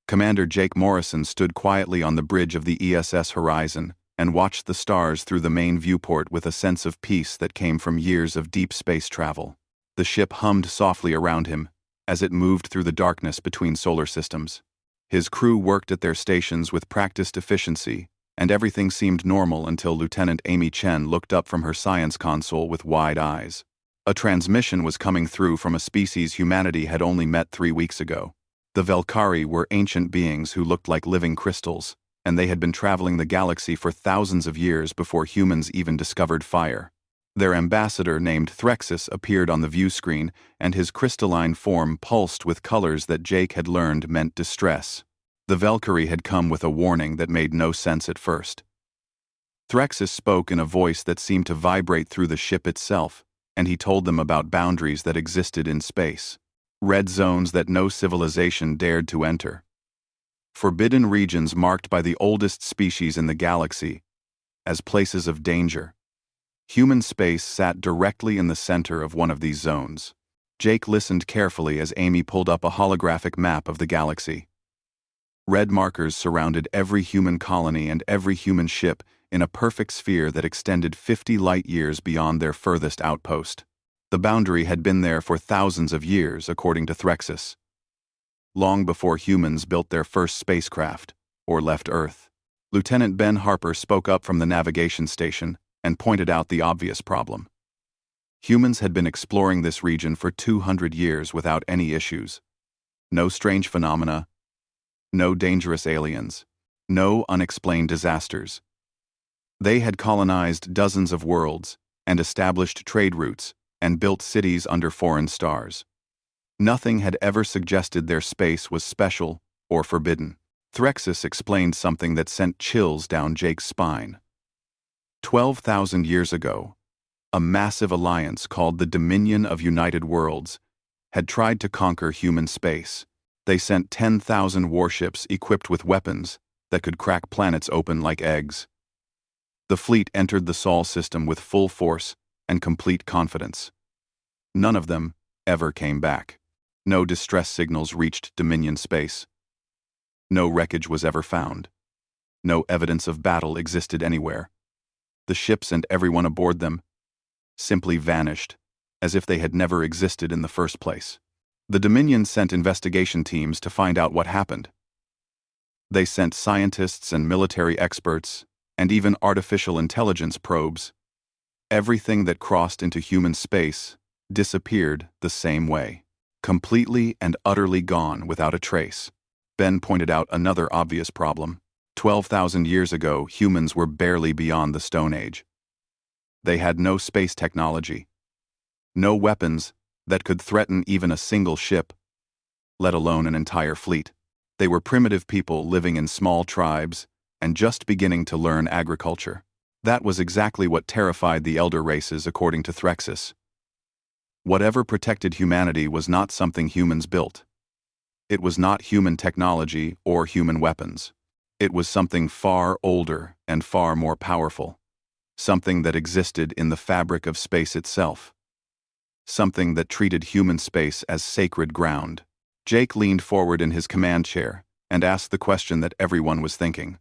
Commander Jake Morrison stood quietly on the bridge of the ESS Horizon and watched the stars through the main viewport with a sense of peace that came from years of deep space travel. The ship hummed softly around him as it moved through the darkness between solar systems. His crew worked at their stations with practiced efficiency, and everything seemed normal until Lieutenant Amy Chen looked up from her science console with wide eyes. A transmission was coming through from a species humanity had only met 3 weeks ago. The Velkari were ancient beings who looked like living crystals, and they had been traveling the galaxy for thousands of years before humans even discovered fire. Their ambassador named Threxus appeared on the view screen, and his crystalline form pulsed with colors that Jake had learned meant distress. The Velkari had come with a warning that made no sense at first. Threxus spoke in a voice that seemed to vibrate through the ship itself, and he told them about boundaries that existed in space. Red zones that no civilization dared to enter. Forbidden regions marked by the oldest species in the galaxy as places of danger. Human space sat directly in the center of one of these zones. Jake listened carefully as Amy pulled up a holographic map of the galaxy. Red markers surrounded every human colony and every human ship in a perfect sphere that extended 50 light-years beyond their furthest outpost. The boundary had been there for thousands of years, according to Threxus. Long before humans built their first spacecraft, or left Earth. Lieutenant Ben Harper spoke up from the navigation station and pointed out the obvious problem. Humans had been exploring this region for 200 years without any issues. No strange phenomena, no dangerous aliens, no unexplained disasters. They had colonized dozens of worlds and established trade routes and built cities under foreign stars. Nothing had ever suggested their space was special or forbidden. Threxus explained something that sent chills down Jake's spine. 12,000 years ago, a massive alliance called the Dominion of United Worlds had tried to conquer human space. They sent 10,000 warships equipped with weapons that could crack planets open like eggs. The fleet entered the Sol system with full force and complete confidence. None of them ever came back. No distress signals reached Dominion space. No wreckage was ever found. No evidence of battle existed anywhere. The ships and everyone aboard them simply vanished, as if they had never existed in the first place. The Dominion sent investigation teams to find out what happened. They sent scientists and military experts, and even artificial intelligence probes. Everything that crossed into human space disappeared the same way, completely and utterly gone without a trace. Ben pointed out another obvious problem. 12,000 years ago, humans were barely beyond the Stone Age. They had no space technology, no weapons that could threaten even a single ship, let alone an entire fleet. They were primitive people living in small tribes and just beginning to learn agriculture. That was exactly what terrified the elder races, according to Threxus. Whatever protected humanity was not something humans built. It was not human technology or human weapons. It was something far older and far more powerful. Something that existed in the fabric of space itself. Something that treated human space as sacred ground. Jake leaned forward in his command chair and asked the question that everyone was thinking.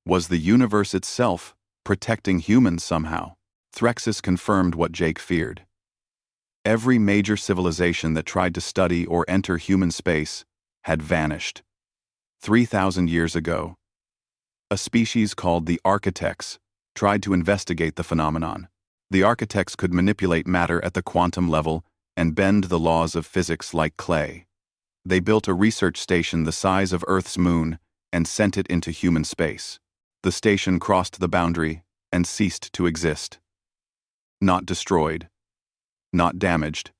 Was the universe itself protecting humans somehow? Threxus confirmed what Jake feared. Every major civilization that tried to study or enter human space had vanished. 3,000 years ago, a species called the Architects tried to investigate the phenomenon. The Architects could manipulate matter at the quantum level and bend the laws of physics like clay. They built a research station the size of Earth's moon and sent it into human space. The station crossed the boundary and ceased to exist. Not destroyed, not damaged,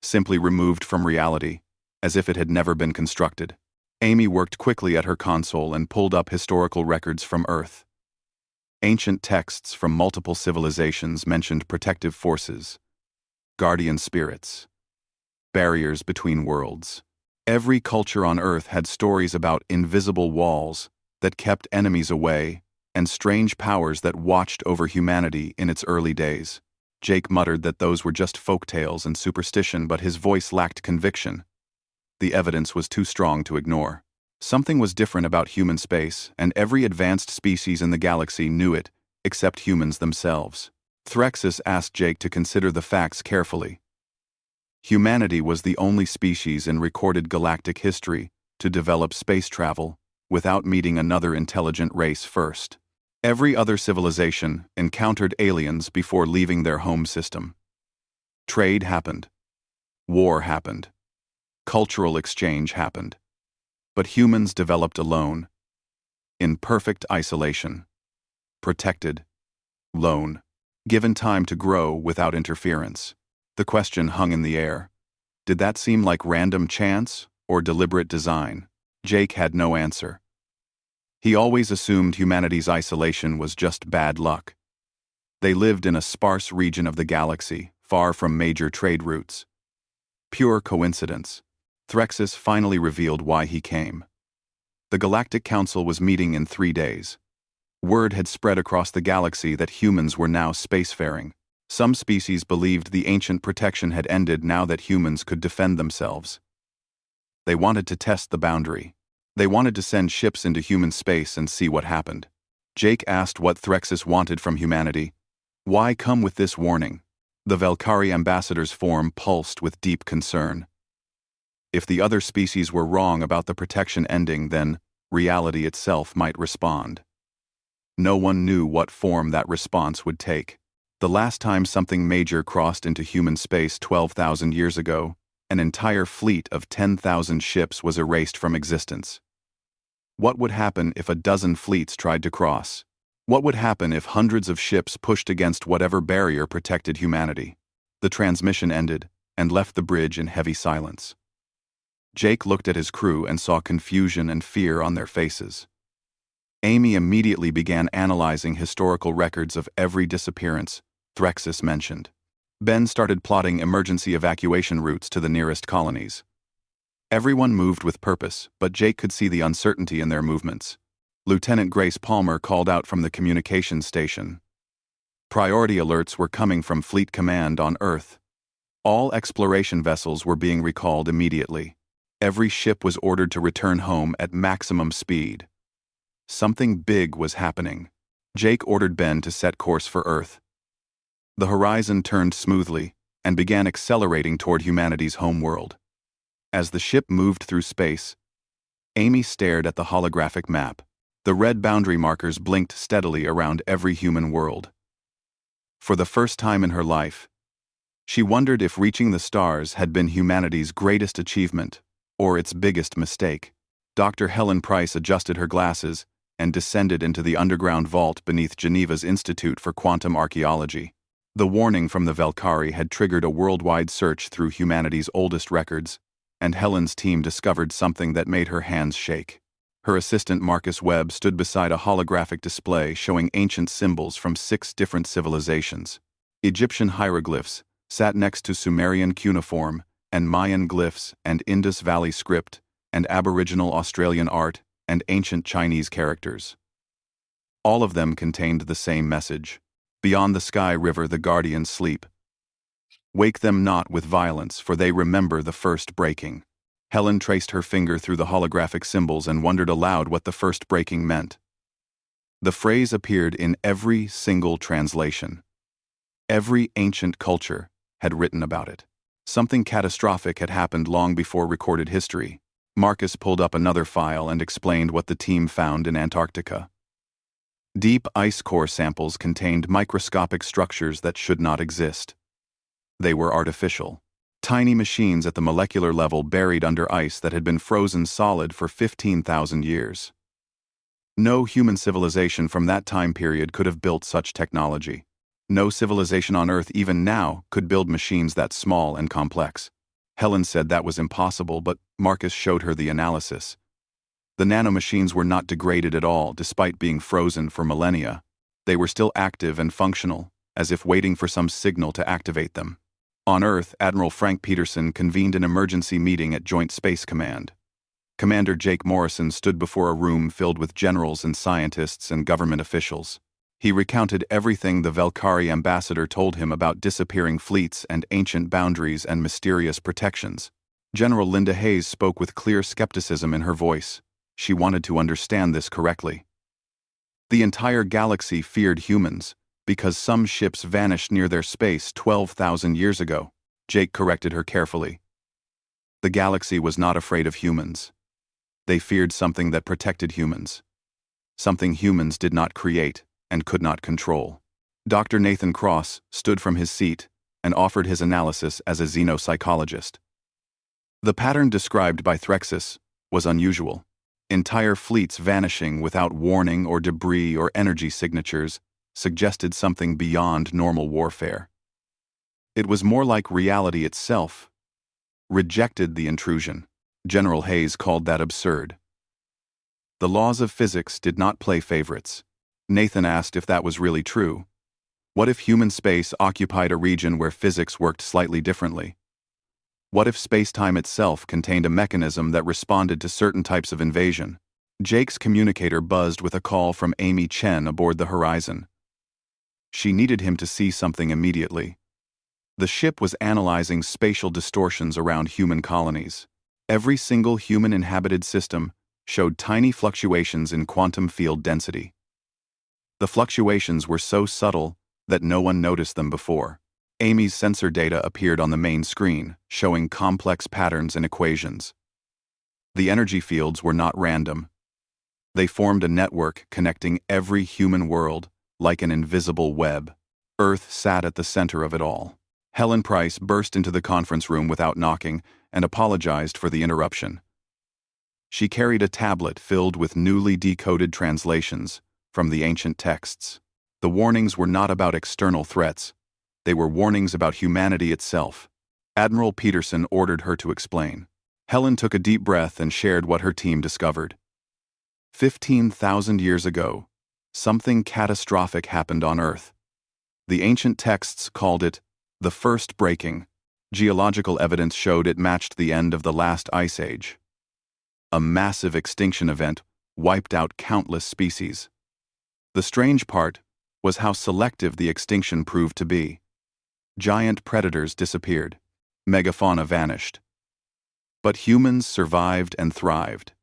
simply removed from reality, as if it had never been constructed. Amy worked quickly at her console and pulled up historical records from Earth. Ancient texts from multiple civilizations mentioned protective forces, guardian spirits, barriers between worlds. Every culture on Earth had stories about invisible walls that kept enemies away and strange powers that watched over humanity in its early days. Jake muttered that those were just folk tales and superstition, but his voice lacked conviction. The evidence was too strong to ignore. Something was different about human space, and every advanced species in the galaxy knew it, except humans themselves. Threxus asked Jake to consider the facts carefully. Humanity was the only species in recorded galactic history to develop space travel without meeting another intelligent race first. Every other civilization encountered aliens before leaving their home system. Trade happened. War happened. Cultural exchange happened. But humans developed alone, in perfect isolation, protected, lone, given time to grow without interference. The question hung in the air. Did that seem like random chance or deliberate design? Jake had no answer. He always assumed humanity's isolation was just bad luck. They lived in a sparse region of the galaxy, far from major trade routes. Pure coincidence. Threxus finally revealed why he came. The Galactic Council was meeting in 3 days. Word had spread across the galaxy that humans were now spacefaring. Some species believed the ancient protection had ended now that humans could defend themselves. They wanted to test the boundary. They wanted to send ships into human space and see what happened. Jake asked what Threxus wanted from humanity. Why come with this warning? The Valkyrie ambassador's form pulsed with deep concern. If the other species were wrong about the protection ending, then reality itself might respond. No one knew what form that response would take. The last time something major crossed into human space 12,000 years ago, an entire fleet of 10,000 ships was erased from existence. What would happen if a dozen fleets tried to cross? What would happen if hundreds of ships pushed against whatever barrier protected humanity? The transmission ended and left the bridge in heavy silence. Jake looked at his crew and saw confusion and fear on their faces. Amy immediately began analyzing historical records of every disappearance Threxus mentioned. Ben started plotting emergency evacuation routes to the nearest colonies. Everyone moved with purpose, but Jake could see the uncertainty in their movements. Lieutenant Grace Palmer called out from the communications station. Priority alerts were coming from Fleet Command on Earth. All exploration vessels were being recalled immediately. Every ship was ordered to return home at maximum speed. Something big was happening. Jake ordered Ben to set course for Earth. The horizon turned smoothly and began accelerating toward humanity's homeworld. As the ship moved through space, Amy stared at the holographic map. The red boundary markers blinked steadily around every human world. For the first time in her life, she wondered if reaching the stars had been humanity's greatest achievement or its biggest mistake. Dr. Helen Price adjusted her glasses and descended into the underground vault beneath Geneva's Institute for Quantum Archaeology. The warning from the Valkyrie had triggered a worldwide search through humanity's oldest records, and Helen's team discovered something that made her hands shake. Her assistant Marcus Webb stood beside a holographic display showing ancient symbols from 6 different civilizations. Egyptian hieroglyphs sat next to Sumerian cuneiform and Mayan glyphs and Indus Valley script and Aboriginal Australian art and ancient Chinese characters. All of them contained the same message. Beyond the sky river the guardians sleep. Wake them not with violence, for they remember the first breaking. Helen traced her finger through the holographic symbols and wondered aloud what the first breaking meant. The phrase appeared in every single translation. Every ancient culture had written about it. Something catastrophic had happened long before recorded history. Marcus pulled up another file and explained what the team found in Antarctica. Deep ice core samples contained microscopic structures that should not exist. They were artificial. Tiny machines at the molecular level buried under ice that had been frozen solid for 15,000 years. No human civilization from that time period could have built such technology. No civilization on Earth even now could build machines that small and complex. Helen said that was impossible, but Marcus showed her the analysis. The nanomachines were not degraded at all, despite being frozen for millennia. They were still active and functional, as if waiting for some signal to activate them. On Earth, Admiral Frank Peterson convened an emergency meeting at Joint Space Command. Commander Jake Morrison stood before a room filled with generals and scientists and government officials. He recounted everything the Valkyrie ambassador told him about disappearing fleets and ancient boundaries and mysterious protections. General Linda Hayes spoke with clear skepticism in her voice. She wanted to understand this correctly. The entire galaxy feared humans, because some ships vanished near their space 12,000 years ago. Jake corrected her carefully. The galaxy was not afraid of humans. They feared something that protected humans. Something humans did not create and could not control. Dr. Nathan Cross stood from his seat and offered his analysis as a xenopsychologist. The pattern described by Threxus was unusual. Entire fleets vanishing without warning or debris or energy signatures suggested something beyond normal warfare. It was more like reality itself rejected the intrusion. General Hayes called that absurd. The laws of physics did not play favorites. Nathan asked if that was really true. What if human space occupied a region where physics worked slightly differently? What if space-time itself contained a mechanism that responded to certain types of invasion? Jake's communicator buzzed with a call from Amy Chen aboard the Horizon. She needed him to see something immediately. The ship was analyzing spatial distortions around human colonies. Every single human-inhabited system showed tiny fluctuations in quantum field density. The fluctuations were so subtle that no one noticed them before. Amy's sensor data appeared on the main screen, showing complex patterns and equations. The energy fields were not random. They formed a network connecting every human world like an invisible web. Earth sat at the center of it all. Helen Price burst into the conference room without knocking and apologized for the interruption. She carried a tablet filled with newly decoded translations from the ancient texts. The warnings were not about external threats. They were warnings about humanity itself. Admiral Peterson ordered her to explain. Helen took a deep breath and shared what her team discovered. 15,000 years ago, something catastrophic happened on Earth. The ancient texts called it the first breaking. Geological evidence showed it matched the end of the last ice age. A massive extinction event wiped out countless species. The strange part was how selective the extinction proved to be. Giant predators disappeared. Megafauna vanished. But humans survived and thrived.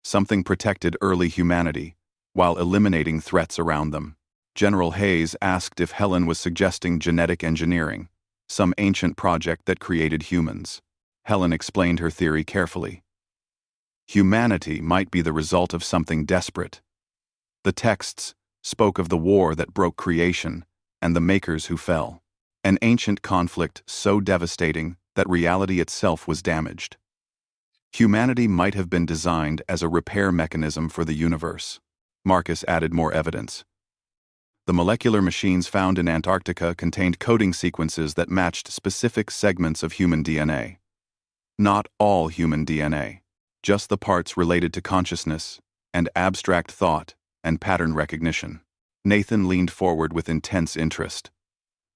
Something protected early humanity, while eliminating threats around them. General Hayes asked if Helen was suggesting genetic engineering, some ancient project that created humans. Helen explained her theory carefully. Humanity might be the result of something desperate. The texts spoke of the war that broke creation and the makers who fell. An ancient conflict so devastating that reality itself was damaged. Humanity might have been designed as a repair mechanism for the universe. Marcus added more evidence. The molecular machines found in Antarctica contained coding sequences that matched specific segments of human DNA. Not all human DNA, just the parts related to consciousness and abstract thought and pattern recognition. Nathan leaned forward with intense interest.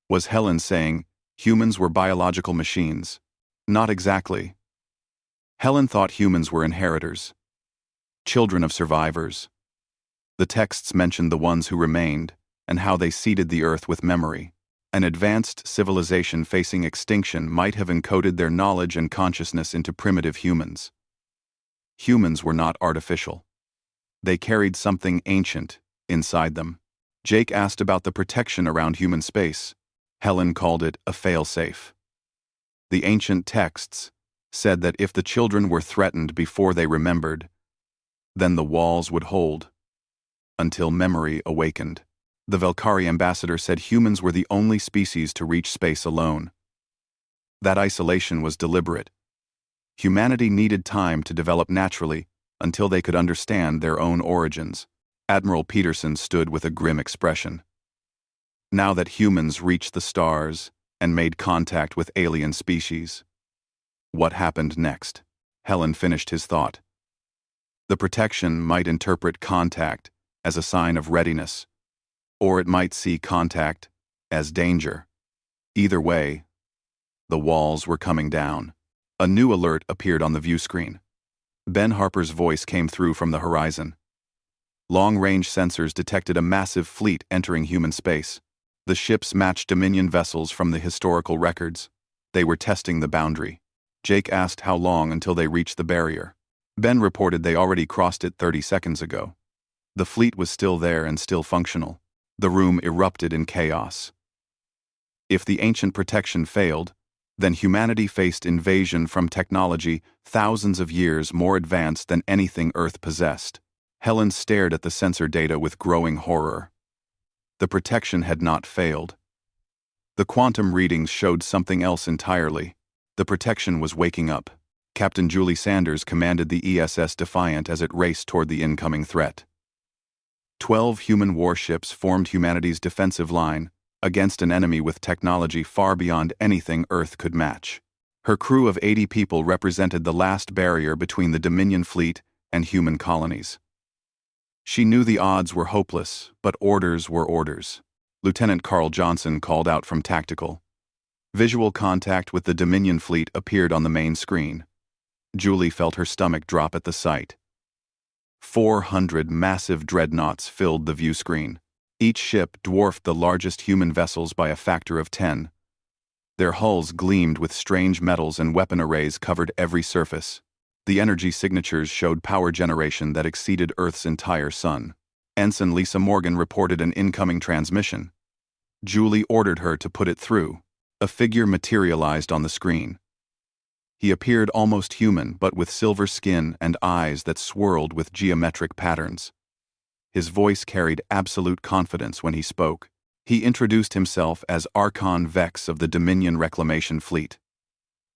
Was Helen saying humans were biological machines? Not exactly. Helen thought humans were inheritors, children of survivors. The texts mentioned the ones who remained and how they seeded the earth with memory. An advanced civilization facing extinction might have encoded their knowledge and consciousness into primitive humans. Humans were not artificial. They carried something ancient inside them. Jake asked about the protection around human space. Helen called it a fail-safe. The ancient texts said that if the children were threatened before they remembered, then the walls would hold until memory awakened. The Velkari ambassador said humans were the only species to reach space alone. That isolation was deliberate. Humanity needed time to develop naturally until they could understand their own origins. Admiral Peterson stood with a grim expression. Now that humans reached the stars and made contact with alien species, what happened next? Helen finished his thought. The protection might interpret contact as a sign of readiness, or it might see contact as danger. Either way, the walls were coming down. A new alert appeared on the view screen. Ben Harper's voice came through from the horizon. Long-range sensors detected a massive fleet entering human space. The ships matched Dominion vessels from the historical records. They were testing the boundary. Jake asked how long until they reached the barrier. Ben reported they already crossed it 30 seconds ago. The fleet was still there and still functional. The room erupted in chaos. If the ancient protection failed, then humanity faced invasion from technology thousands of years more advanced than anything Earth possessed. Helen stared at the sensor data with growing horror. The protection had not failed. The quantum readings showed something else entirely. The protection was waking up. Captain Julie Sanders commanded the ESS Defiant as it raced toward the incoming threat. 12 human warships formed humanity's defensive line against an enemy with technology far beyond anything Earth could match. Her crew of 80 people represented the last barrier between the Dominion fleet and human colonies. She knew the odds were hopeless, but orders were orders. Lieutenant Carl Johnson called out from tactical. Visual contact with the Dominion fleet appeared on the main screen. Julie felt her stomach drop at the sight. 400 massive dreadnoughts filled the view screen. Each ship dwarfed the largest human vessels by a factor of 10. Their hulls gleamed with strange metals and weapon arrays covered every surface. The energy signatures showed power generation that exceeded Earth's entire sun. Ensign Lisa Morgan reported an incoming transmission. Julie ordered her to put it through. A figure materialized on the screen. He appeared almost human, but with silver skin and eyes that swirled with geometric patterns. His voice carried absolute confidence when he spoke. He introduced himself as Archon Vex of the Dominion Reclamation Fleet.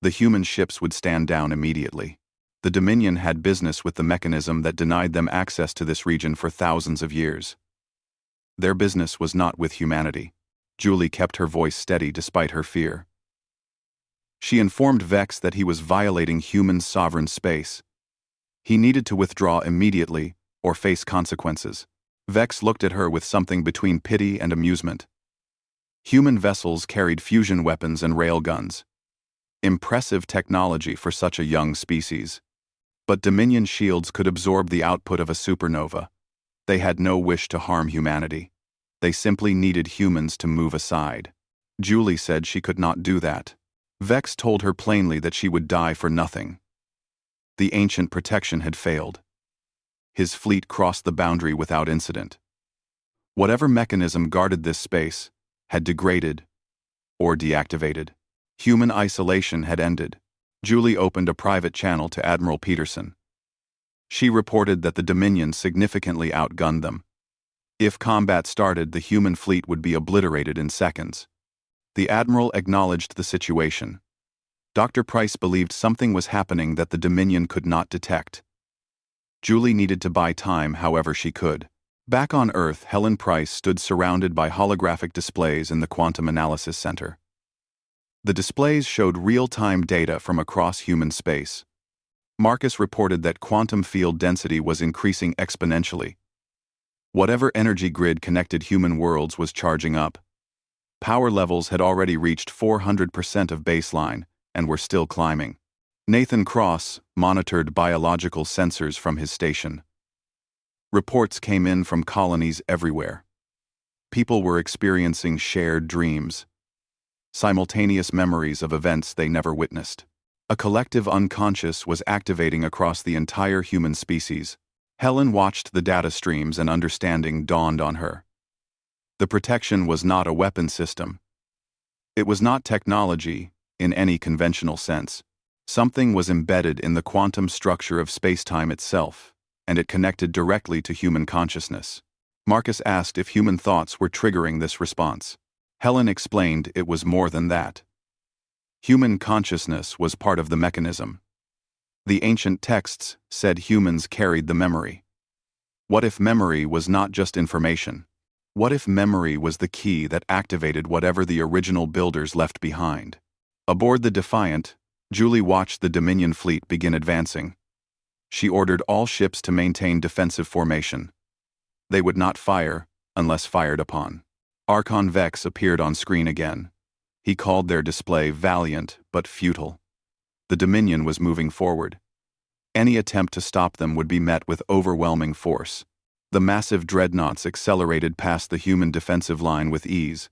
The human ships would stand down immediately. The Dominion had business with the mechanism that denied them access to this region for thousands of years. Their business was not with humanity. Julie kept her voice steady despite her fear. She informed Vex that he was violating human sovereign space. He needed to withdraw immediately or face consequences. Vex looked at her with something between pity and amusement. Human vessels carried fusion weapons and railguns. Impressive technology for such a young species. But Dominion shields could absorb the output of a supernova. They had no wish to harm humanity. They simply needed humans to move aside. Julie said she could not do that. Vex told her plainly that she would die for nothing. The ancient protection had failed. His fleet crossed the boundary without incident. Whatever mechanism guarded this space had degraded or deactivated. Human isolation had ended. Julie opened a private channel to Admiral Peterson. She reported that the Dominion significantly outgunned them. If combat started, the human fleet would be obliterated in seconds. The Admiral acknowledged the situation. Dr. Price believed something was happening that the Dominion could not detect. Julie needed to buy time however she could. Back on Earth, Helen Price stood surrounded by holographic displays in the Quantum Analysis Center. The displays showed real-time data from across human space. Marcus reported that quantum field density was increasing exponentially. Whatever energy grid connected human worlds was charging up. Power levels had already reached 400% of baseline and were still climbing. Nathan Cross monitored biological sensors from his station. Reports came in from colonies everywhere. People were experiencing shared dreams, simultaneous memories of events they never witnessed. A collective unconscious was activating across the entire human species. Helen watched the data streams and understanding dawned on her. The protection was not a weapon system. It was not technology in any conventional sense. Something was embedded in the quantum structure of space-time itself, and it connected directly to human consciousness. Marcus asked if human thoughts were triggering this response. Helen explained it was more than that. Human consciousness was part of the mechanism. The ancient texts said humans carried the memory. What if memory was not just information? What if memory was the key that activated whatever the original builders left behind? Aboard the Defiant, Julie watched the Dominion fleet begin advancing. She ordered all ships to maintain defensive formation. They would not fire unless fired upon. Archon Vex appeared on screen again. He called their display valiant but futile. The Dominion was moving forward. Any attempt to stop them would be met with overwhelming force. The massive dreadnoughts accelerated past the human defensive line with ease.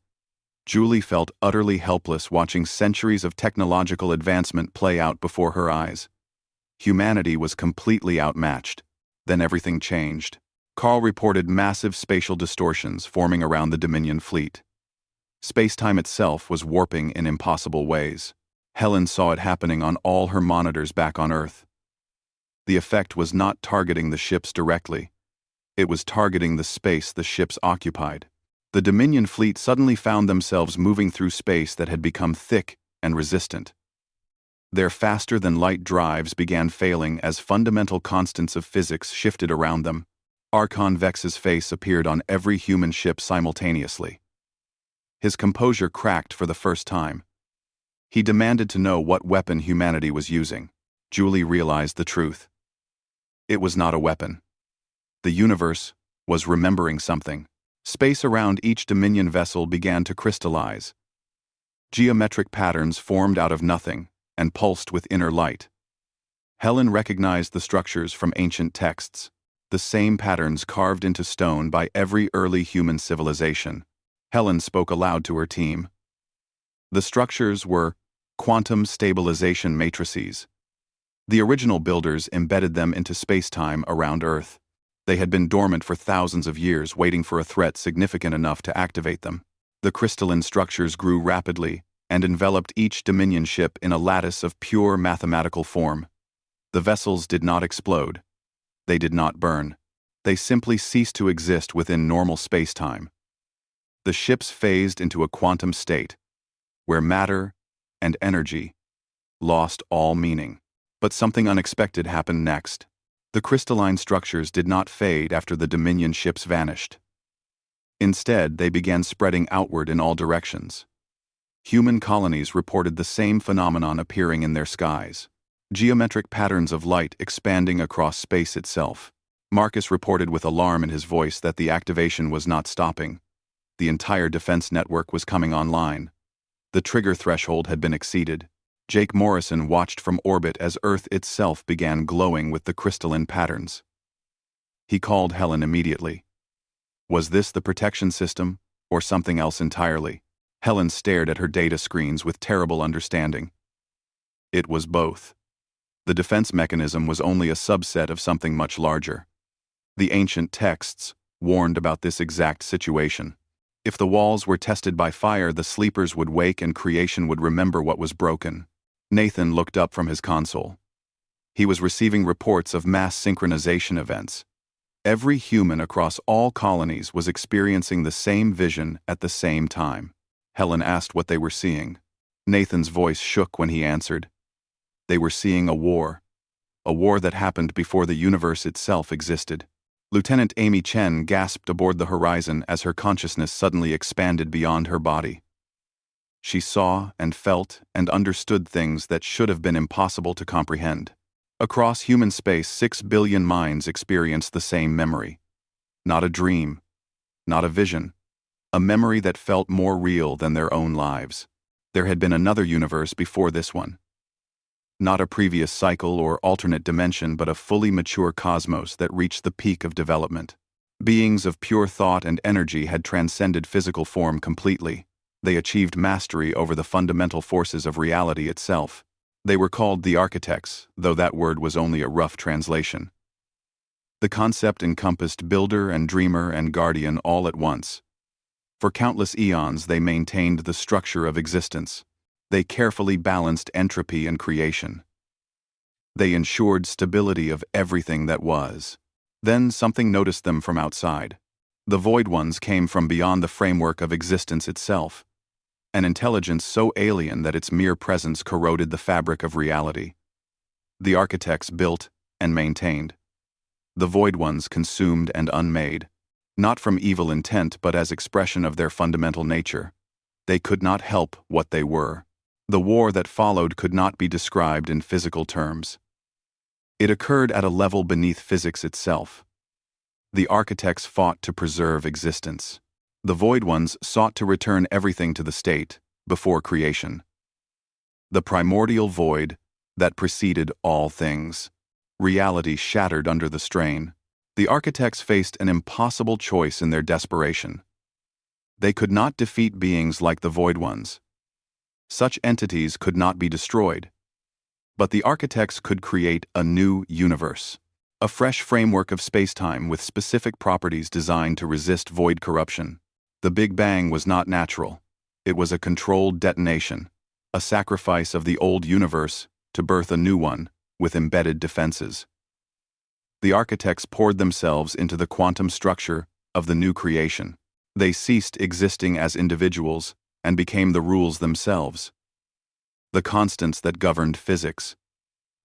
Julie felt utterly helpless watching centuries of technological advancement play out before her eyes. Humanity was completely outmatched. Then everything changed. Carl reported massive spatial distortions forming around the Dominion fleet. Space-time itself was warping in impossible ways. Helen saw it happening on all her monitors back on Earth. The effect was not targeting the ships directly. It was targeting the space the ships occupied. The Dominion fleet suddenly found themselves moving through space that had become thick and resistant. Their faster-than-light drives began failing as fundamental constants of physics shifted around them. Archon Vex's face appeared on every human ship simultaneously. His composure cracked for the first time. He demanded to know what weapon humanity was using. Julie realized the truth. It was not a weapon. The universe was remembering something. Space around each Dominion vessel began to crystallize. Geometric patterns formed out of nothing and pulsed with inner light. Helen recognized the structures from ancient texts, the same patterns carved into stone by every early human civilization. Helen spoke aloud to her team. The structures were quantum stabilization matrices. The original builders embedded them into space-time around Earth. They had been dormant for thousands of years, waiting for a threat significant enough to activate them. The crystalline structures grew rapidly and enveloped each Dominion ship in a lattice of pure mathematical form. The vessels did not explode. They did not burn. They simply ceased to exist within normal space-time. The ships phased into a quantum state, where matter and energy lost all meaning. But something unexpected happened next. The crystalline structures did not fade after the Dominion ships vanished. Instead, they began spreading outward in all directions. Human colonies reported the same phenomenon appearing in their skies. Geometric patterns of light expanding across space itself. Marcus reported with alarm in his voice that the activation was not stopping. The entire defense network was coming online. The trigger threshold had been exceeded. Jake Morrison watched from orbit as Earth itself began glowing with the crystalline patterns. He called Helen immediately. Was this the protection system, or something else entirely? Helen stared at her data screens with terrible understanding. It was both. The defense mechanism was only a subset of something much larger. The ancient texts warned about this exact situation. If the walls were tested by fire, the sleepers would wake and creation would remember what was broken. Nathan looked up from his console. He was receiving reports of mass synchronization events. Every human across all colonies was experiencing the same vision at the same time. Helen asked what they were seeing. Nathan's voice shook when he answered. They were seeing a war that happened before the universe itself existed. Lieutenant Amy Chen gasped aboard the horizon as her consciousness suddenly expanded beyond her body. She saw and felt and understood things that should have been impossible to comprehend. Across human space, 6 billion minds experienced the same memory. Not a dream, not a vision, a memory that felt more real than their own lives. There had been another universe before this one. Not a previous cycle or alternate dimension, but a fully mature cosmos that reached the peak of development. Beings of pure thought and energy had transcended physical form completely. They achieved mastery over the fundamental forces of reality itself. They were called the architects, though that word was only a rough translation. The concept encompassed builder and dreamer and guardian all at once. For countless eons, they maintained the structure of existence. They carefully balanced entropy and creation. They ensured stability of everything that was. Then something noticed them from outside. The Void Ones came from beyond the framework of existence itself. An intelligence so alien that its mere presence corroded the fabric of reality. The architects built and maintained. The Void Ones consumed and unmade, not from evil intent but as expression of their fundamental nature. They could not help what they were. The war that followed could not be described in physical terms. It occurred at a level beneath physics itself. The architects fought to preserve existence. The Void Ones sought to return everything to the state before creation. The primordial void that preceded all things. Reality shattered under the strain. The architects faced an impossible choice in their desperation. They could not defeat beings like the Void Ones. Such entities could not be destroyed. But the architects could create a new universe. A fresh framework of spacetime with specific properties designed to resist void corruption. The Big Bang was not natural. It was a controlled detonation, a sacrifice of the old universe to birth a new one with embedded defenses. The architects poured themselves into the quantum structure of the new creation. They ceased existing as individuals and became the rules themselves. The constants that governed physics,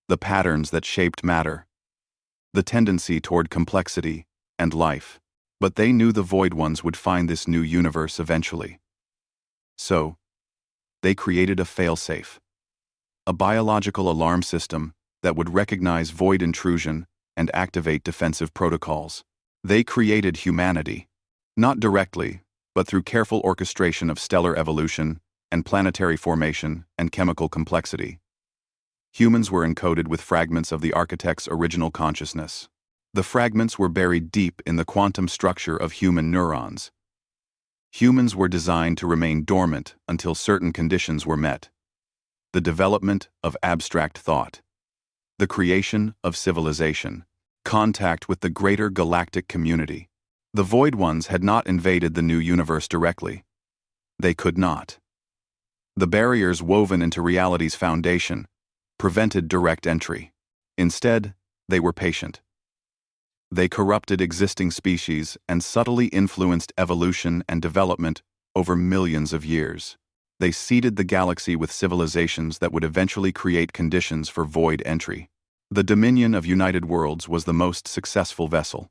the patterns that shaped matter, the tendency toward complexity and life. But they knew the Void Ones would find this new universe eventually. So, they created a failsafe, a biological alarm system that would recognize void intrusion and activate defensive protocols. They created humanity, not directly, but through careful orchestration of stellar evolution and planetary formation and chemical complexity. Humans were encoded with fragments of the architect's original consciousness. The fragments were buried deep in the quantum structure of human neurons. Humans were designed to remain dormant until certain conditions were met. The development of abstract thought, the creation of civilization, contact with the greater galactic community. The Void Ones had not invaded the new universe directly. They could not. The barriers woven into reality's foundation prevented direct entry. Instead, they were patient. They corrupted existing species and subtly influenced evolution and development over millions of years. They seeded the galaxy with civilizations that would eventually create conditions for void entry. The Dominion of United Worlds was the most successful vessel.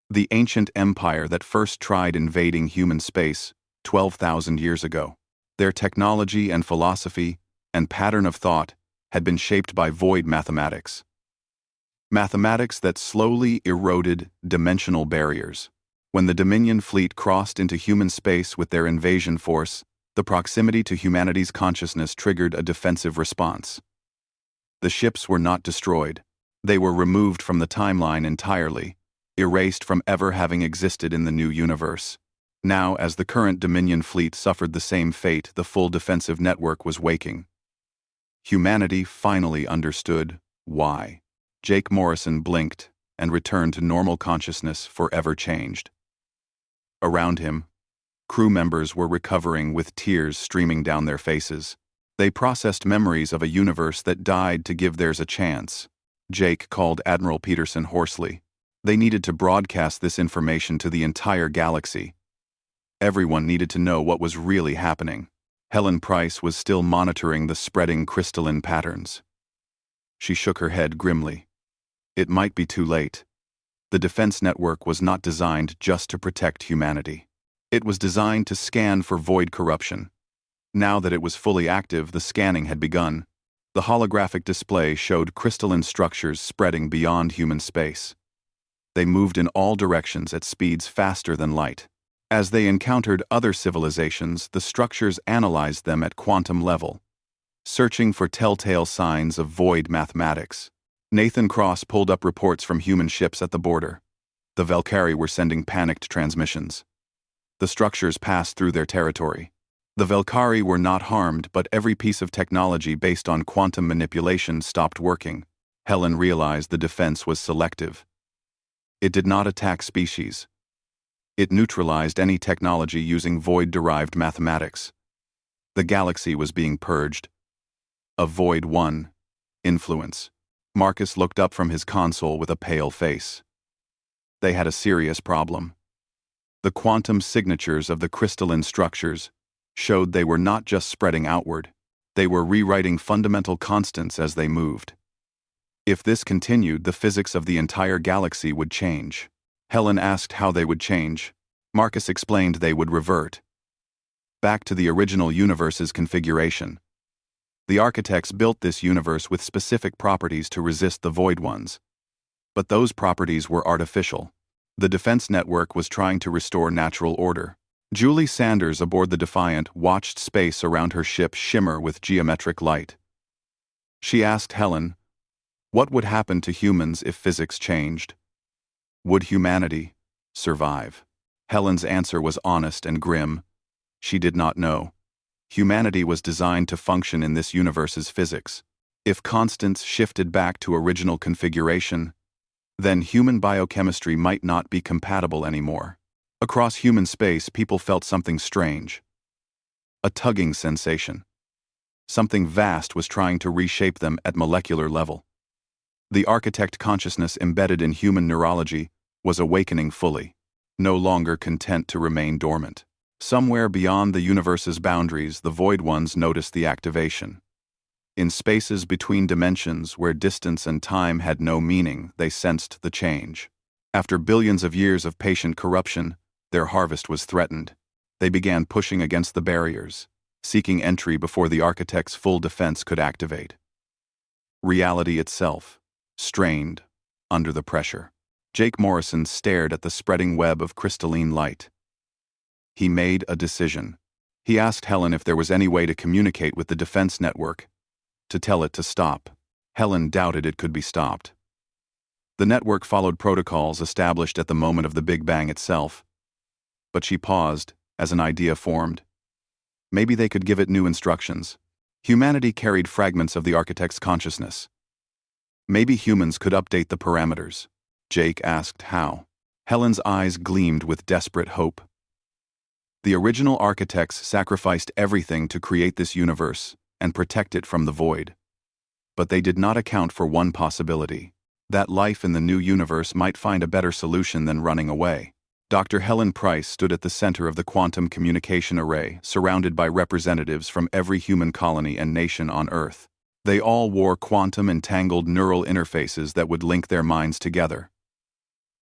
The ancient empire that first tried invading human space 12,000 years ago. Their technology and philosophy and pattern of thought had been shaped by void mathematics. Mathematics that slowly eroded dimensional barriers. When the Dominion fleet crossed into human space with their invasion force, the proximity to humanity's consciousness triggered a defensive response. The ships were not destroyed. They were removed from the timeline entirely, erased from ever having existed in the new universe. Now, as the current Dominion fleet suffered the same fate, the full defensive network was waking. Humanity finally understood why. Jake Morrison blinked and returned to normal consciousness, forever changed. Around him, crew members were recovering with tears streaming down their faces. They processed memories of a universe that died to give theirs a chance. Jake called Admiral Peterson hoarsely. They needed to broadcast this information to the entire galaxy. Everyone needed to know what was really happening. Helen Price was still monitoring the spreading crystalline patterns. She shook her head grimly. It might be too late. The defense network was not designed just to protect humanity. It was designed to scan for void corruption. Now that it was fully active, the scanning had begun. The holographic display showed crystalline structures spreading beyond human space. They moved in all directions at speeds faster than light. As they encountered other civilizations, the structures analyzed them at quantum level, searching for telltale signs of void mathematics. Nathan Cross pulled up reports from human ships at the border. The Valkyrie were sending panicked transmissions. The structures passed through their territory. The Valkyrie were not harmed, but every piece of technology based on quantum manipulation stopped working. Helen realized the defense was selective. It did not attack species. It neutralized any technology using void-derived mathematics. The galaxy was being purged. A Void One influence. Marcus looked up from his console with a pale face. They had a serious problem. The quantum signatures of the crystalline structures showed they were not just spreading outward, they were rewriting fundamental constants as they moved. If this continued, the physics of the entire galaxy would change. Helen asked how they would change. Marcus explained they would revert back to the original universe's configuration. The architects built this universe with specific properties to resist the Void Ones. But those properties were artificial. The defense network was trying to restore natural order. Julie Sanders aboard the Defiant watched space around her ship shimmer with geometric light. She asked Helen, what would happen to humans if physics changed? Would humanity survive? Helen's answer was honest and grim. She did not know. Humanity was designed to function in this universe's physics. If constants shifted back to original configuration, then human biochemistry might not be compatible anymore. Across human space, people felt something strange. A tugging sensation. Something vast was trying to reshape them at molecular level. The architect consciousness embedded in human neurology was awakening fully, no longer content to remain dormant. Somewhere beyond the universe's boundaries, the Void Ones noticed the activation. In spaces between dimensions where distance and time had no meaning, they sensed the change. After billions of years of patient corruption, their harvest was threatened. They began pushing against the barriers, seeking entry before the architect's full defense could activate. Reality itself, strained under the pressure. Jake Morrison stared at the spreading web of crystalline light. He made a decision. He asked Helen if there was any way to communicate with the defense network, to tell it to stop. Helen doubted it could be stopped. The network followed protocols established at the moment of the Big Bang itself, but she paused as an idea formed. Maybe they could give it new instructions. Humanity carried fragments of the architect's consciousness. Maybe humans could update the parameters. Jake asked how. Helen's eyes gleamed with desperate hope. The original architects sacrificed everything to create this universe and protect it from the void. But they did not account for one possibility: that life in the new universe might find a better solution than running away. Dr. Helen Price stood at the center of the quantum communication array, surrounded by representatives from every human colony and nation on Earth. They all wore quantum-entangled neural interfaces that would link their minds together.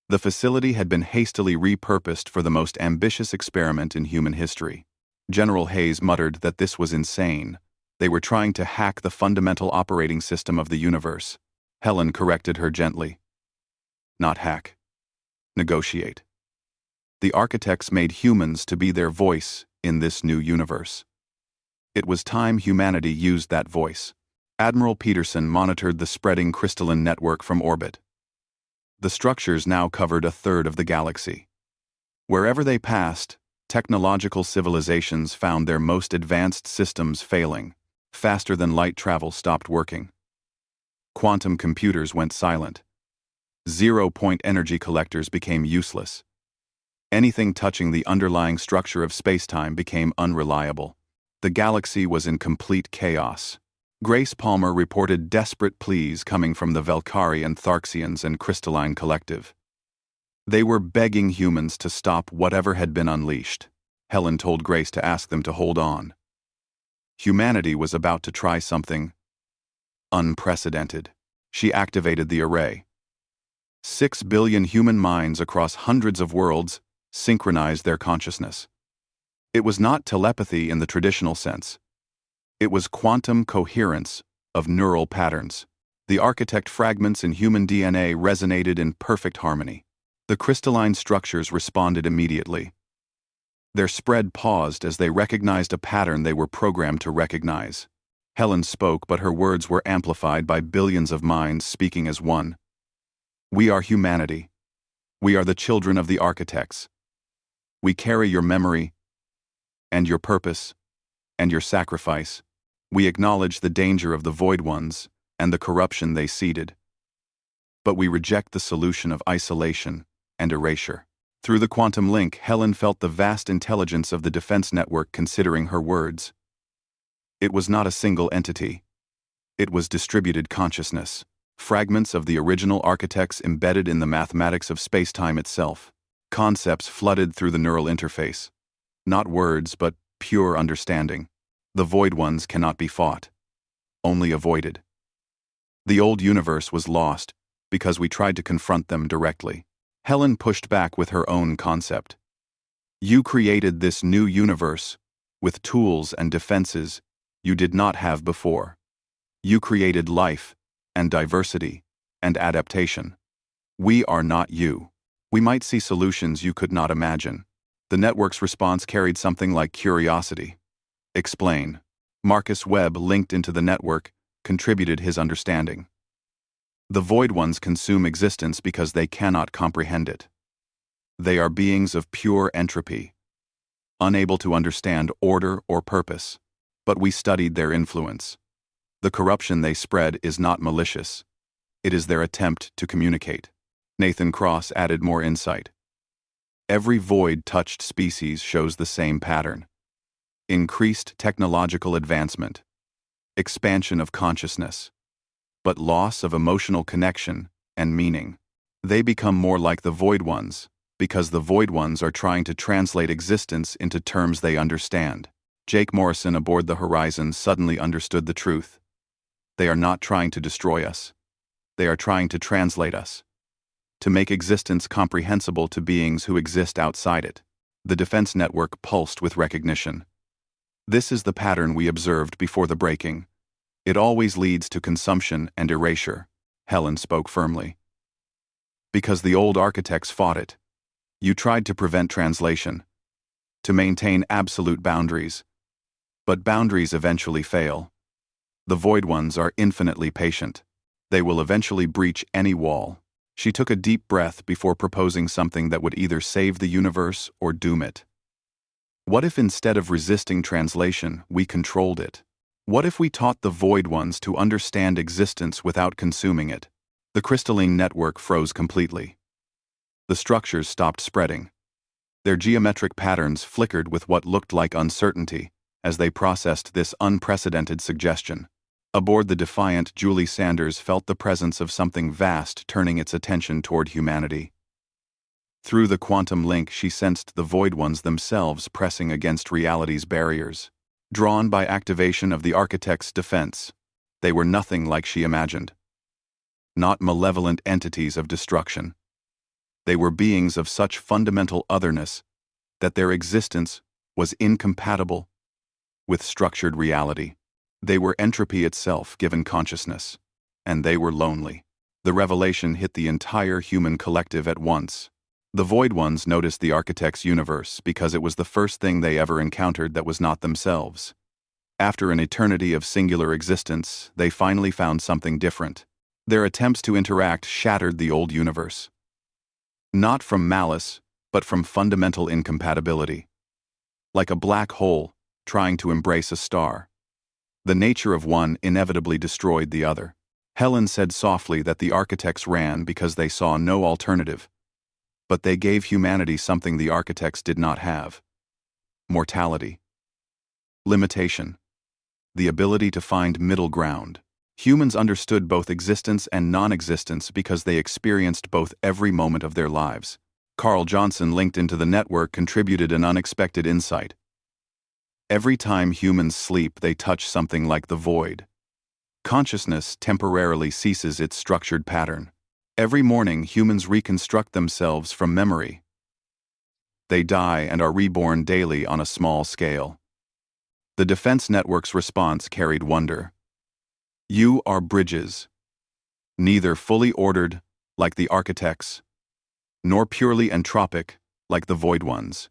The facility had been hastily repurposed for the most ambitious experiment in human history. General Hayes muttered that this was insane. They were trying to hack the fundamental operating system of the universe. Helen corrected her gently. Not hack. Negotiate. The architects made humans to be their voice in this new universe. It was time humanity used that voice. Admiral Peterson monitored the spreading crystalline network from orbit. The structures now covered a third of the galaxy. Wherever they passed, technological civilizations found their most advanced systems failing. Faster than light travel stopped working. Quantum computers went silent. Zero-point energy collectors became useless. Anything touching the underlying structure of spacetime became unreliable. The galaxy was in complete chaos. Grace Palmer reported desperate pleas coming from the Velkari and Tharxians and Crystalline Collective. They were begging humans to stop whatever had been unleashed. Helen told Grace to ask them to hold on. Humanity was about to try something unprecedented. She activated the array. 6 billion human minds across hundreds of worlds synchronized their consciousness. It was not telepathy in the traditional sense. It was quantum coherence of neural patterns. The architect fragments in human DNA resonated in perfect harmony. The crystalline structures responded immediately. Their spread paused as they recognized a pattern they were programmed to recognize. Helen spoke, but her words were amplified by billions of minds speaking as one. We are humanity. We are the children of the architects. We carry your memory, and your purpose, and your sacrifice. We acknowledge the danger of the Void Ones and the corruption they seeded. But we reject the solution of isolation and erasure. Through the quantum link, Helen felt the vast intelligence of the defense network considering her words. It was not a single entity. It was distributed consciousness, fragments of the original architects embedded in the mathematics of spacetime itself. Concepts flooded through the neural interface. Not words, but pure understanding. The Void Ones cannot be fought, only avoided. The old universe was lost because we tried to confront them directly. Helen pushed back with her own concept. You created this new universe with tools and defenses you did not have before. You created life and diversity and adaptation. We are not you. We might see solutions you could not imagine. The network's response carried something like curiosity. Explain. Marcus Webb, linked into the network, contributed his understanding. The Void Ones consume existence because they cannot comprehend it. They are beings of pure entropy, unable to understand order or purpose, but we studied their influence. The corruption they spread is not malicious. It is their attempt to communicate. Nathan Cross added more insight. Every void-touched species shows the same pattern. Increased technological advancement, expansion of consciousness, but loss of emotional connection and meaning. They become more like the Void Ones, because the Void Ones are trying to translate existence into terms they understand. Jake Morrison aboard the Horizon suddenly understood the truth. They are not trying to destroy us. They are trying to translate us, to make existence comprehensible to beings who exist outside it. The defense network pulsed with recognition. This is the pattern we observed before the breaking. It always leads to consumption and erasure, Helen spoke firmly. Because the old architects fought it. You tried to prevent translation, to maintain absolute boundaries. But boundaries eventually fail. The Void Ones are infinitely patient. They will eventually breach any wall. She took a deep breath before proposing something that would either save the universe or doom it. What if instead of resisting translation, we controlled it? What if we taught the Void Ones to understand existence without consuming it? The crystalline network froze completely. The structures stopped spreading. Their geometric patterns flickered with what looked like uncertainty as they processed this unprecedented suggestion. Aboard the Defiant, Julie Sanders felt the presence of something vast turning its attention toward humanity. Through the quantum link, she sensed the Void Ones themselves pressing against reality's barriers. Drawn by activation of the Architect's defense, they were nothing like she imagined. Not malevolent entities of destruction. They were beings of such fundamental otherness that their existence was incompatible with structured reality. They were entropy itself given consciousness, and they were lonely. The revelation hit the entire human collective at once. The Void Ones noticed the Architect's universe because it was the first thing they ever encountered that was not themselves. After an eternity of singular existence, they finally found something different. Their attempts to interact shattered the old universe. Not from malice, but from fundamental incompatibility. Like a black hole trying to embrace a star. The nature of one inevitably destroyed the other. Helen said softly that the Architects ran because they saw no alternative. But they gave humanity something the Architects did not have. Mortality. Limitation. The ability to find middle ground. Humans understood both existence and non-existence because they experienced both every moment of their lives. Carl Johnson, linked into the network, contributed an unexpected insight. Every time humans sleep, they touch something like the void. Consciousness temporarily ceases its structured pattern. Every morning, humans reconstruct themselves from memory. They die and are reborn daily on a small scale. The Defense Network's response carried wonder. You are bridges, neither fully ordered, like the Architects, nor purely entropic, like the Void Ones.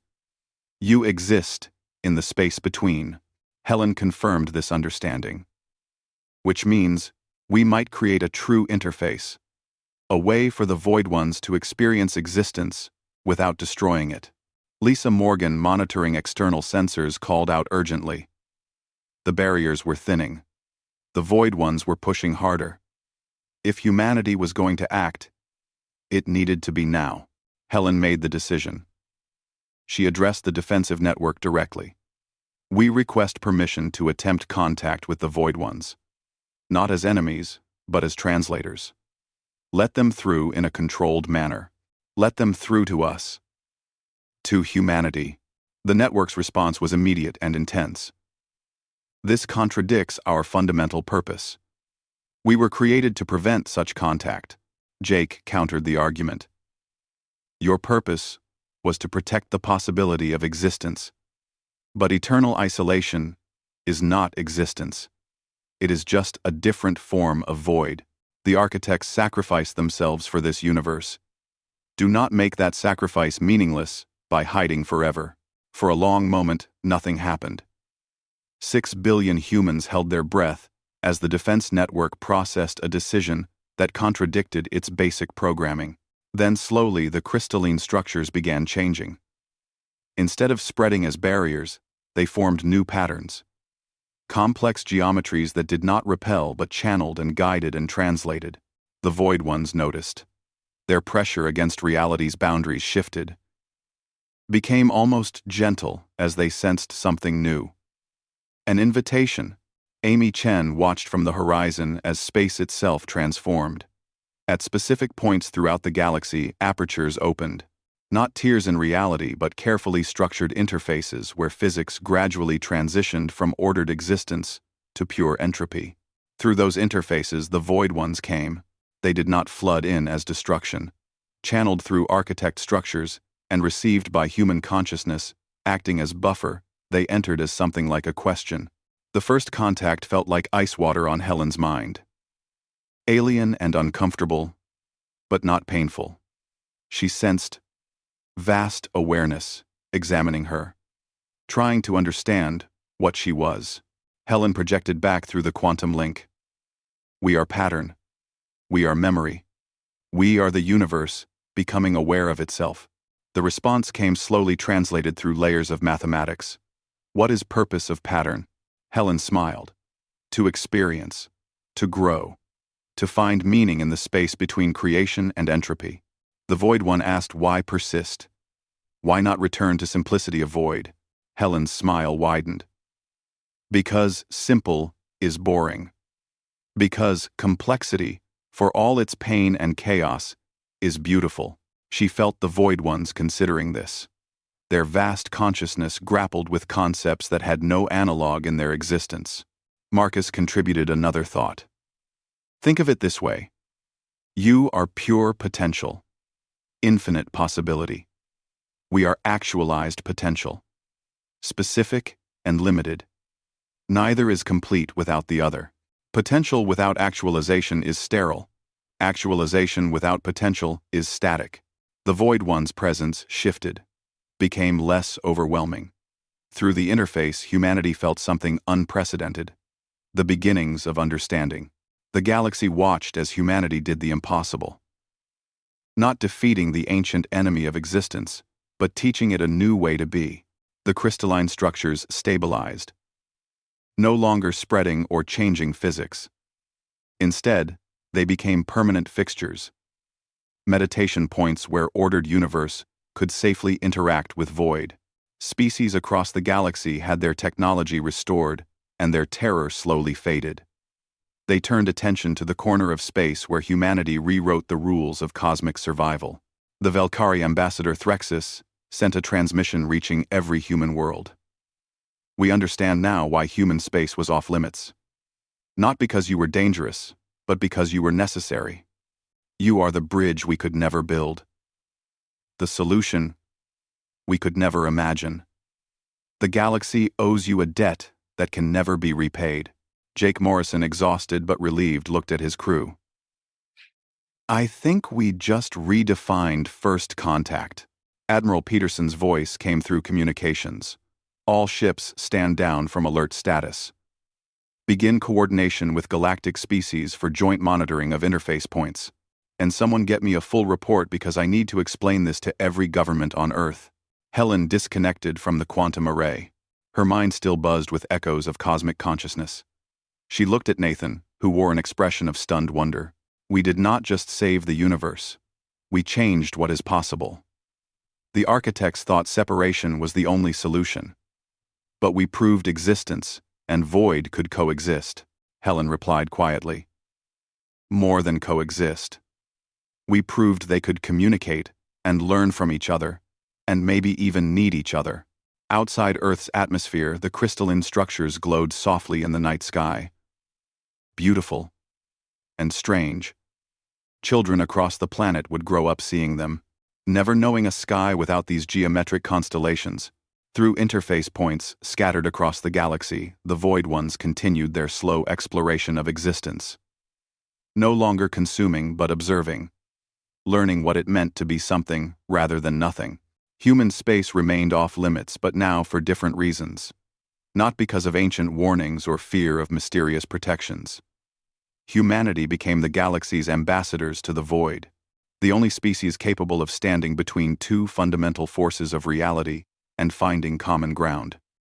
You exist in the space between. Helen confirmed this understanding. Which means we might create a true interface, a way for the Void Ones to experience existence without destroying it. Lisa Morgan, monitoring external sensors, called out urgently. The barriers were thinning. The Void Ones were pushing harder. If humanity was going to act, it needed to be now. Helen made the decision. She addressed the defensive network directly. We request permission to attempt contact with the Void Ones. Not as enemies, but as translators. Let them through in a controlled manner. Let them through to us. To humanity. The network's response was immediate and intense. This contradicts our fundamental purpose. We were created to prevent such contact. Jake countered the argument. Your purpose was to protect the possibility of existence. But eternal isolation is not existence. It is just a different form of void. The Architects sacrificed themselves for this universe. Do not make that sacrifice meaningless by hiding forever. For a long moment, nothing happened. 6 billion humans held their breath as the Defense Network processed a decision that contradicted its basic programming. Then slowly the crystalline structures began changing. Instead of spreading as barriers, they formed new patterns. Complex geometries that did not repel but channeled and guided and translated. The Void Ones noticed. Their pressure against reality's boundaries shifted, became almost gentle as they sensed something new. An invitation. Amy Chen watched from the horizon as space itself transformed. At specific points throughout the galaxy, apertures opened. Not tiers in reality, but carefully structured interfaces where physics gradually transitioned from ordered existence to pure entropy. Through those interfaces, the Void Ones came. They did not flood in as destruction. Channeled through architect structures and received by human consciousness, acting as buffer, they entered as something like a question. The first contact felt like ice water on Helen's mind. Alien and uncomfortable, but not painful. She sensed vast awareness examining her, trying to understand what she was. Helen projected back through the quantum link. We are pattern. We are memory. We are the universe, becoming aware of itself. The response came slowly translated through layers of mathematics. What is purpose of pattern? Helen smiled. To experience, to grow, to find meaning in the space between creation and entropy. The Void One asked why persist? Why not return to simplicity of void? Helen's smile widened. Because simple is boring. Because complexity, for all its pain and chaos, is beautiful. She felt the Void Ones considering this. Their vast consciousness grappled with concepts that had no analog in their existence. Marcus contributed another thought. Think of it this way. You are pure potential. Infinite possibility. We are actualized potential. Specific and limited. Neither is complete without the other. Potential without actualization is sterile. Actualization without potential is static. The Void One's presence shifted, became less overwhelming. Through the interface, humanity felt something unprecedented. The beginnings of understanding. The galaxy watched as humanity did the impossible. Not defeating the ancient enemy of existence, but teaching it a new way to be. The crystalline structures stabilized, no longer spreading or changing physics. Instead, they became permanent fixtures, meditation points where ordered universe could safely interact with void. Species across the galaxy had their technology restored, and their terror slowly faded. They turned attention to the corner of space where humanity rewrote the rules of cosmic survival. The Velkari ambassador Threxus sent a transmission reaching every human world. We understand now why human space was off limits. Not because you were dangerous, but because you were necessary. You are the bridge we could never build. The solution we could never imagine. The galaxy owes you a debt that can never be repaid. Jake Morrison, exhausted but relieved, looked at his crew. I think we just redefined first contact. Admiral Peterson's voice came through communications. All ships stand down from alert status. Begin coordination with galactic species for joint monitoring of interface points. And someone get me a full report because I need to explain this to every government on Earth. Helen disconnected from the quantum array. Her mind still buzzed with echoes of cosmic consciousness. She looked at Nathan, who wore an expression of stunned wonder. We did not just save the universe. We changed what is possible. The architects thought separation was the only solution. But we proved existence and void could coexist, Helen replied quietly. More than coexist. We proved they could communicate and learn from each other, and maybe even need each other. Outside Earth's atmosphere, the crystalline structures glowed softly in the night sky. Beautiful and strange. Children across the planet would grow up seeing them, never knowing a sky without these geometric constellations. Through interface points scattered across the galaxy, the Void Ones continued their slow exploration of existence. No longer consuming but observing, learning what it meant to be something rather than nothing. Human space remained off limits, but now for different reasons. Not because of ancient warnings or fear of mysterious protections. Humanity became the galaxy's ambassadors to the void, the only species capable of standing between two fundamental forces of reality and finding common ground.